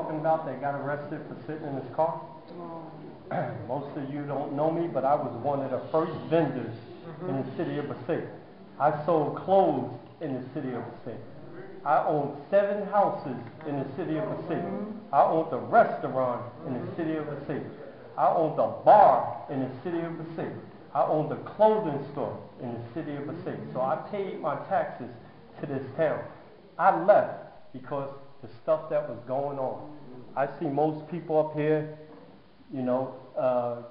talking about that got arrested for sitting in his car? Most of you don't know me, but I was one of the first vendors in the city of Passaic. I sold clothes in the city of Passaic. I owned 7 houses in the city of Passaic. I owned a restaurant in the city of Passaic. I owned a bar in the city of Passaic. I owned a clothing store in the city of Passaic. So I paid my taxes to this town. I left because the stuff that was going on. I see most people up here, you know,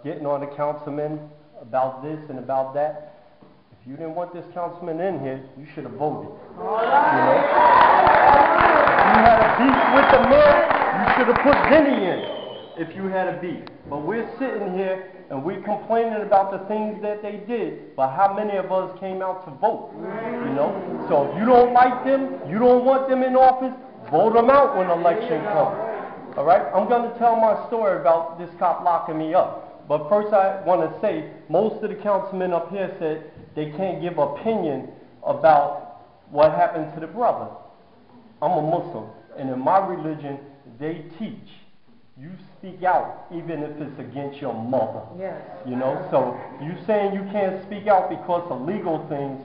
getting on the councilman about this and about that. If you didn't want this councilman in here, you should have voted. You know? If you had a beef with the mayor, you should have put Vinny in if you had a beef. But we're sitting here and we're complaining about the things that they did, but how many of us came out to vote? You know? So if you don't like them, you don't want them in office, vote them out when election comes. All right? I'm going to tell my story about this cop locking me up. But first I want to say, most of the councilmen up here said they can't give opinion about what happened to the brother. I'm a Muslim, and in my religion, they teach you speak out even if it's against your mother. Yes. You know, so you saying you can't speak out because of legal things,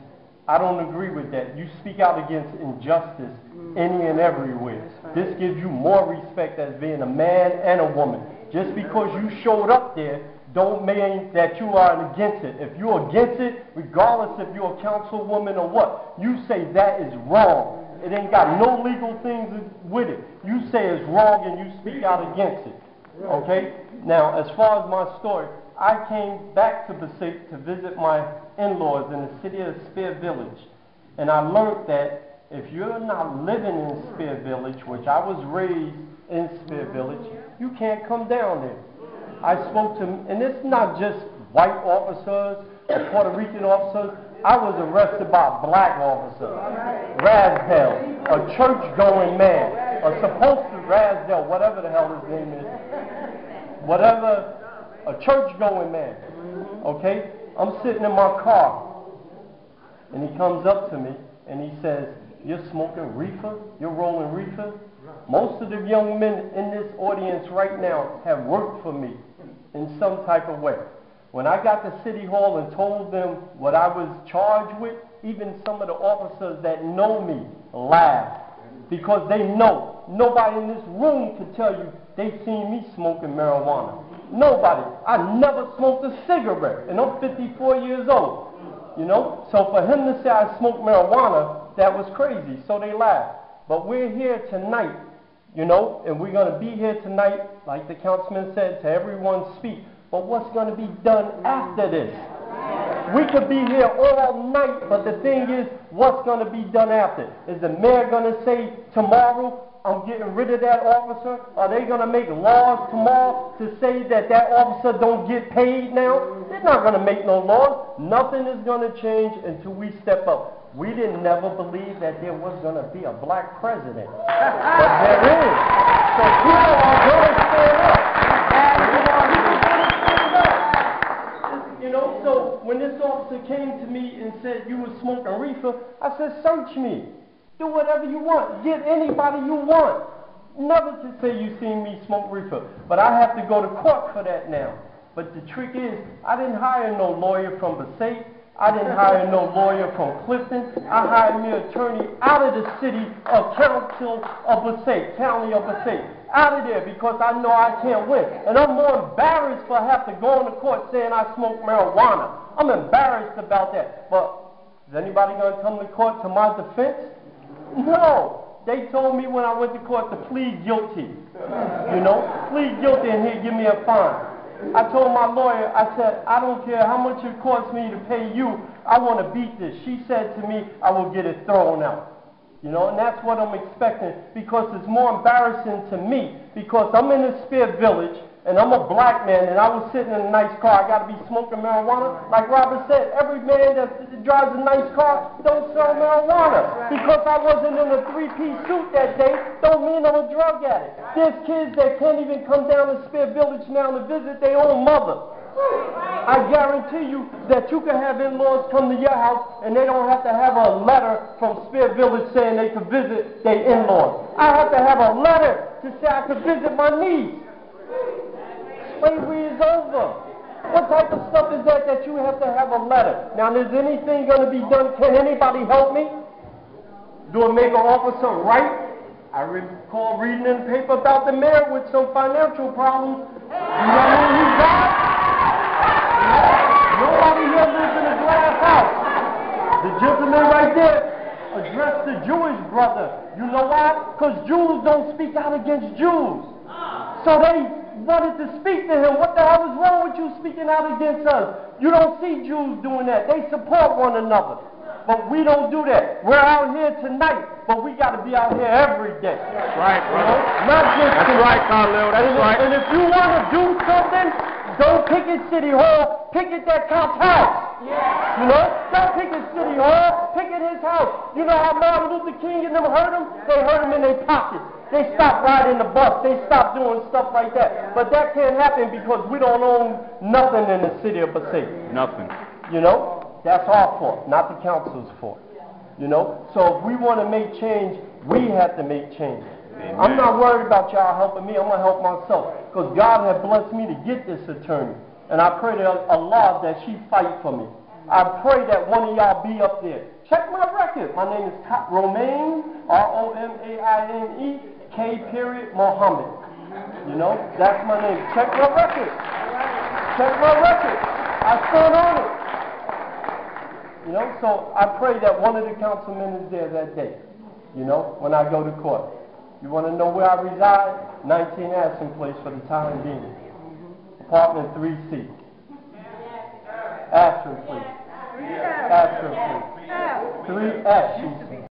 I don't agree with that. You speak out against injustice any and everywhere. Right. This gives you more respect as being a man and a woman. Just because you showed up there don't mean that you are against it. If you're against it, regardless if you're a councilwoman or what, you say that is wrong. It ain't got no legal things with it. You say it's wrong and you speak out against it. Okay? Now, as far as my story, I came back to Passaic to visit my in-laws in the city of Spear Village. And I learned that if you're not living in Spear Village, which I was raised in Spear Village, you can't come down there. I spoke to, and it's not just white officers or Puerto Rican officers. I was arrested by a black officer, Rasdell, a church-going man, a supposed to Rasdell, whatever the hell his name is, whatever, a church-going man, okay? I'm sitting in my car, and he comes up to me, and he says, "You're smoking reefer? You're rolling reefer?" Most of the young men in this audience right now have worked for me in some type of way. When I got to City Hall and told them what I was charged with, even some of the officers that know me laughed because they know. Nobody in this room can tell you they seen me smoking marijuana. Nobody. I never smoked a cigarette, and I'm 54 years old. You know? So for him to say I smoked marijuana, that was crazy. So they laughed. But we're here tonight, you know, and we're going to be here tonight, like the councilman said, to everyone speak. But what's going to be done after this? We could be here all night, but the thing is, what's going to be done after? Is the mayor going to say tomorrow, I'm getting rid of that officer? Are they going to make laws tomorrow to say that that officer don't get paid now? They're not going to make no laws. Nothing is going to change until we step up. We didn't never believe that there was going to be a black president. But there is. So people are going to stand up. You know, so when this officer came to me and said, "You was smoking reefer," I said, "Search me. Do whatever you want. Get anybody you want. Never to say you seen me smoke reefer." But I have to go to court for that now. But the trick is, I didn't hire no lawyer from Passaic. I didn't hire no lawyer from Clifton. I hired me an attorney out of the city of council of Passaic, county of Passaic. Out of there because I know I can't win. And I'm more embarrassed for having to go into court saying I smoke marijuana. I'm embarrassed about that. But is anybody going to come to court to my defense? No. They told me when I went to court to plead guilty. You know, plead guilty and he'll give me a fine. I told my lawyer, I said, "I don't care how much it costs me to pay you. I want to beat this." She said to me, "I will get it thrown out." You know, and that's what I'm expecting because it's more embarrassing to me because I'm in a Spear Village and I'm a black man and I was sitting in a nice car. I got to be smoking marijuana. Like Robert said, every man that drives a nice car don't sell marijuana. Because I wasn't in a three-piece suit that day don't mean I'm a drug addict. There's kids that can't even come down to Spear Village now to visit their own mother I guarantee you that you can have in-laws come to your house and they don't have to have a letter from Spirit Village saying they could visit their in-laws. I have to have a letter to say I could visit my niece. Slavery is over. What type of stuff is that you have to have a letter? Now, is anything going to be done? Can anybody help me? Do it make an officer right? I recall reading in the paper about the mayor with some financial problems. You know who he got? Nobody here lives in a glass house. The gentleman right there addressed the Jewish brother. You know why? Because Jews don't speak out against Jews. So they wanted to speak to him. What the hell is wrong with you speaking out against us? You don't see Jews doing that. They support one another. But we don't do that. We're out here tonight, but we got to be out here every day. That's right, brother. Not just That's tonight. right, Carlil. That's right. And if you want to do something, don't picket City Hall. Picket that cop's house. You know? Don't picket City Hall. Picket his house. You know how Martin Luther King and them hurt him? They hurt him in their pockets. They stopped riding the bus. They stopped doing stuff like that. But that can't happen because we don't own nothing in the city of Passaic. Nothing. You know? That's our fault, not the council's fault. You know? So if we want to make change, we have to make change. Amen. I'm not worried about y'all helping me. I'm going to help myself. Because God has blessed me to get this attorney. And I pray to Allah that she fight for me. I pray that one of y'all be up there. Check my record. My name is Romaine, Romaine, K.Mohammed. You know? That's my name. Check my record. Check my record. I stand on it. You know, so I pray that one of the councilmen is there that day, you know, when I go to court. You want to know where I reside? 19 Ashton Place for the time being. Apartment 3C. Ashton Place. Ashton Place. 3F, she said.